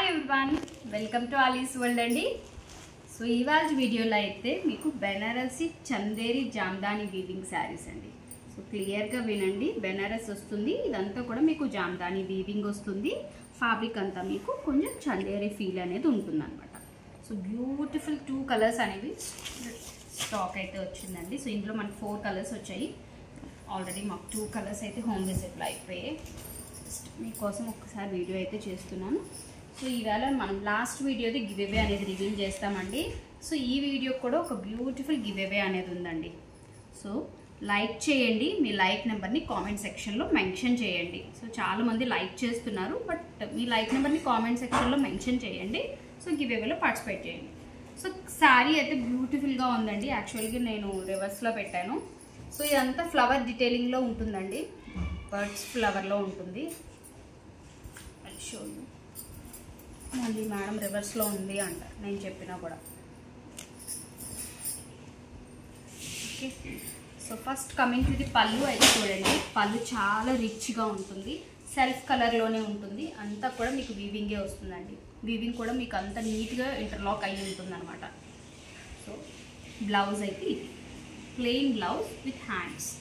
Hi everyone, welcome to Alice world అండి. సో ఇవాళ వీడియోలో అయితే మీకు బెనారసి చందేరి జామ్దాని వీవింగ్ శారీస్ అండి. సో క్లియర్గా వినండి, బెనారస్ వస్తుంది, ఇదంతా కూడా మీకు జామ్దాని వీవింగ్ వస్తుంది. ఫ్యాబ్రిక్ అంతా మీకు కొంచెం చందేరి ఫీల్ అనేది ఉంటుందన్నమాట. సో బ్యూటిఫుల్ 2 కలర్స్ అనేవి స్టాక్ అయితే వచ్చిందండి. సో ఇందులో మనకు 4 కలర్స్ వచ్చాయి. ఆల్రెడీ మాకు 2 కలర్స్ అయితే హోమ్ విజిట్లో అయిపోయాయి. మీకోసం ఒక్కసారి వీడియో అయితే చేస్తున్నాను. సో ఈవేళ మనం లాస్ట్ వీడియోది గివ్ అవే అనేది రివీల్ చేస్తామండి. సో ఈ వీడియో కూడా ఒక బ్యూటిఫుల్ గివ్ అవే అనేది ఉందండి. సో లైక్ చేయండి, మీ లైక్ నెంబర్ని కామెంట్ సెక్షన్లో మెన్షన్ చేయండి. సో చాలామంది లైక్ చేస్తున్నారు, బట్ మీ లైక్ నెంబర్ని కామెంట్ సెక్షన్లో మెన్షన్ చేయండి. సో గివ్ అవేలో పార్టిసిపేట్ చేయండి. సో శారీ అయితే బ్యూటిఫుల్గా ఉందండి. యాక్చువల్గా నేను రివర్స్లో పెట్టాను. సో ఇదంతా ఫ్లవర్ డీటెయిలింగ్లో ఉంటుందండి, బర్డ్స్ ఫ్లవర్లో ఉంటుంది. షో మళ్ళీ మేడం రివర్స్లో ఉంది అంటారు నేను చెప్పినా కూడా. Okay, so first coming to the పళ్ళు అయితే చూడండి. పళ్ళు చాలా రిచ్గా ఉంటుంది, సెల్ఫ్ కలర్లోనే ఉంటుంది. అంతా కూడా మీకు వీవింగే వస్తుందండి. వీవింగ్ కూడా మీకు అంత నీట్గా ఇంటర్లాక్ అయ్యి ఉంటుంది అనమాట. సో బ్లౌజ్ అయితే ఇది ప్లెయిన్ బ్లౌజ్ విత్ హ్యాండ్స్,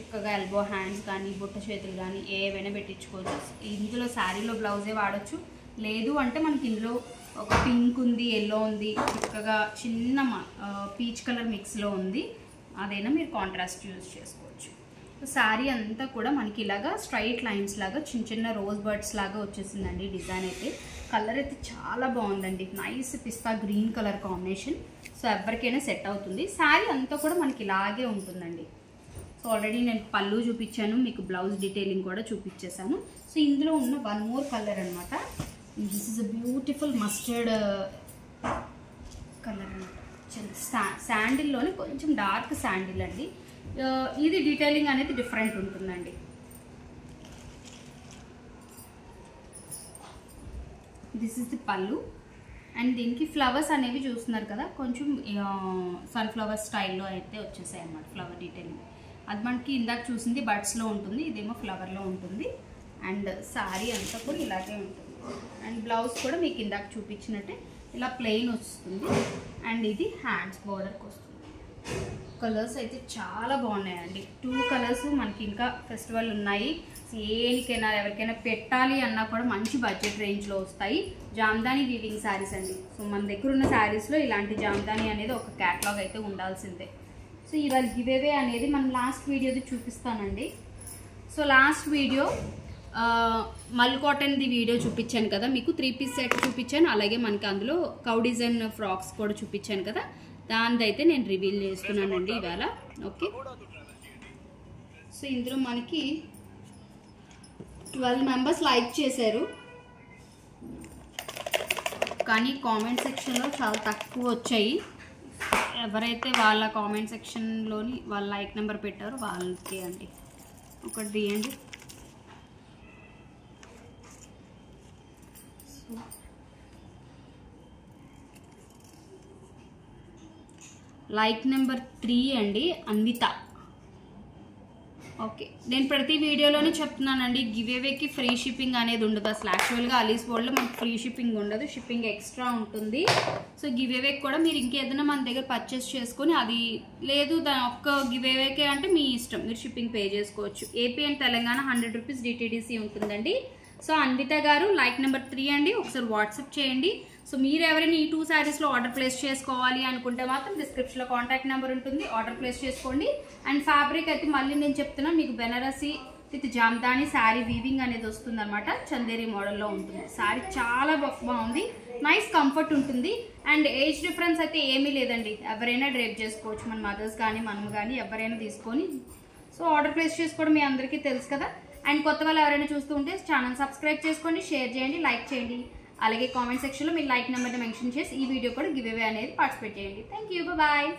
చక్కగా ఎల్బో హ్యాండ్స్ కానీ బుట్ట చేతులు కానీ ఏవైనా పెట్టించుకోవచ్చు. ఇందులో శారీలో బ్లౌజే వాడచ్చు, లేదు అంటే మనకి ఇందులో ఒక పింక్ ఉంది, ఎల్లో ఉంది, చక్కగా చిన్న పీచ్ కలర్ మిక్స్లో ఉంది, అదైనా మీరు కాంట్రాస్ట్ యూజ్ చేసుకోవచ్చు. శారీ అంతా కూడా మనకి ఇలాగా స్ట్రైట్ లైన్స్ లాగా చిన్న చిన్న రోజ్ బర్డ్స్ లాగా వచ్చేసిందండి. డిజైన్ అయితే కలర్ అయితే చాలా బాగుందండి, నైస్ పిస్తా గ్రీన్ కలర్ కాంబినేషన్. సో ఎవరికైనా సెట్ అవుతుంది. శారీ అంతా కూడా మనకి ఇలాగే ఉంటుందండి. సో ఆల్రెడీ నేను పళ్ళు చూపించాను, మీకు బ్లౌజ్ డీటెయిలింగ్ కూడా చూపించేసాను. సో ఇందులో ఉన్న 1 మోర్ కలర్ అనమాట. This is a beautiful mustard colour అనమాట. శాండిల్లోనే కొంచెం డార్క్ శాండిల్ అండి. ఇది డీటెయిలింగ్ అనేది డిఫరెంట్ ఉంటుందండి. దిస్ ఇస్ ది పళ్ళు అండ్ దీనికి ఫ్లవర్స్ అనేవి చూస్తున్నారు కదా, కొంచెం సన్ఫ్లవర్ స్టైల్లో అయితే వచ్చేసాయి అన్నమాట. ఫ్లవర్ డీటెయిలింగ్ అది మనకి ఇందాక చూసింది బడ్స్లో ఉంటుంది, ఇదేమో ఫ్లవర్లో ఉంటుంది. అండ్ శారీ అంతా కూడా ఇలాగే ఉంటుంది. అండ్ బ్లౌజ్ కూడా మీకు ఇందాక చూపించినట్టే ఇలా ప్లెయిన్ వస్తుంది. అండ్ ఇది హ్యాండ్స్ బోర్డర్కి వస్తుంది. కలర్స్ అయితే చాలా బాగున్నాయండి. 2 కలర్స్ మనకి ఇంకా ఫెస్టివల్ ఉన్నాయి. ఏనికైనా ఎవరికైనా పెట్టాలి అన్నా కూడా మంచి బడ్జెట్ రేంజ్లో వస్తాయి. జామ్దాని వీవింగ్ శారీస్ అండి. సో మన దగ్గర ఉన్న శారీస్లో ఇలాంటి జామ్దాని అనేది ఒక క్యాటలాగ్ అయితే ఉండాల్సిందే. సో ఇవాళ గివ్ అవే అనేది మనం లాస్ట్ వీడియోది చూపిస్తానండి. సో లాస్ట్ వీడియో మల్ కాటన్ది వీడియో చూపించాను కదా, మీకు 3 పీస్ సెట్ చూపించాను. అలాగే మనకి అందులో కౌ డిజైన్ ఫ్రాక్స్ కూడా చూపించాను కదా, దానిదైతే నేను రివీల్ చేస్తున్నానండి ఇవాళ. ఓకే, సో ఇందులో మనకి 12 మెంబర్స్ లైక్ చేశారు, కానీ కామెంట్ సెక్షన్లో చాలా తక్కువ వచ్చాయి. ఎవరైతే వాళ్ళ కామెంట్ సెక్షన్లోని వాళ్ళ లైక్ నెంబర్ పెట్టారో వాళ్ళకి అండి ఒకటి తీయండి. లైక్ నెంబర్ 3 అండి, అన్విత. ఓకే, నేను ప్రతి వీడియోలోనే చెప్తున్నానండి, గివ్ అవేకి ఫ్రీ షిప్పింగ్ అనేది ఉండదు అసలు. యాక్చువల్గా ఆలీస్ వరల్డ్లో మనకు ఫ్రీ షిప్పింగ్ ఉండదు, షిప్పింగ్ ఎక్స్ట్రా ఉంటుంది. సో గివ్ అవేకి కూడా మీరు ఇంకేదైనా మన దగ్గర పర్చేస్ చేసుకొని, అది లేదు దాని ఒక్క గివ్ అవేకే అంటే మీ ఇష్టం, మీరు షిప్పింగ్ పే చేసుకోవచ్చు. AP and Telangana 100 rupees DTDC ఉంటుందండి. సో అన్విత గారు లైక్ నెంబర్ 3 అండి, ఒకసారి వాట్సాప్ చేయండి. సో మీరు ఎవరైనా ఈ 2 శారీస్లో ఆర్డర్ ప్లేస్ చేసుకోవాలి అనుకుంటే మాత్రం డిస్క్రిప్షన్లో కాంటాక్ట్ నెంబర్ ఉంటుంది, ఆర్డర్ ప్లేస్ చేసుకోండి. అండ్ ఫ్యాబ్రిక్ అయితే మళ్ళీ నేను చెప్తున్నా, మీకు బెనారసి విత్ జామ్దాని శారీ వీవింగ్ అనేది వస్తుంది అనమాట. చందేరి మోడల్లో ఉంటుంది. శారీ చాలా బాగుంది, నైస్ కంఫర్ట్ ఉంటుంది. అండ్ ఏజ్ డిఫరెన్స్ అయితే ఏమీ లేదండి, ఎవరైనా డ్రేప్ చేసుకోవచ్చు. మన మదర్స్ కానీ మనం కానీ ఎవరైనా తీసుకొని సో ఆర్డర్ ప్లేస్ చేసుకోవడం మీ అందరికీ తెలుసు కదా. అండ్ కొత్త వాళ్ళు ఎవరైనా చూస్తూ ఉంటే ఛానల్ సబ్స్క్రైబ్ చేసుకోండి, షేర్ చేయండి, లైక్ చేయండి. అలాగే కామెంట్ సెక్షన్లో మీ లైక్ నెంబర్ని మెన్షన్ చేసి ఈ వీడియో కూడా గివ్ అవే అనేది పార్టిసిపేట్ చేయండి. Thank you, bye.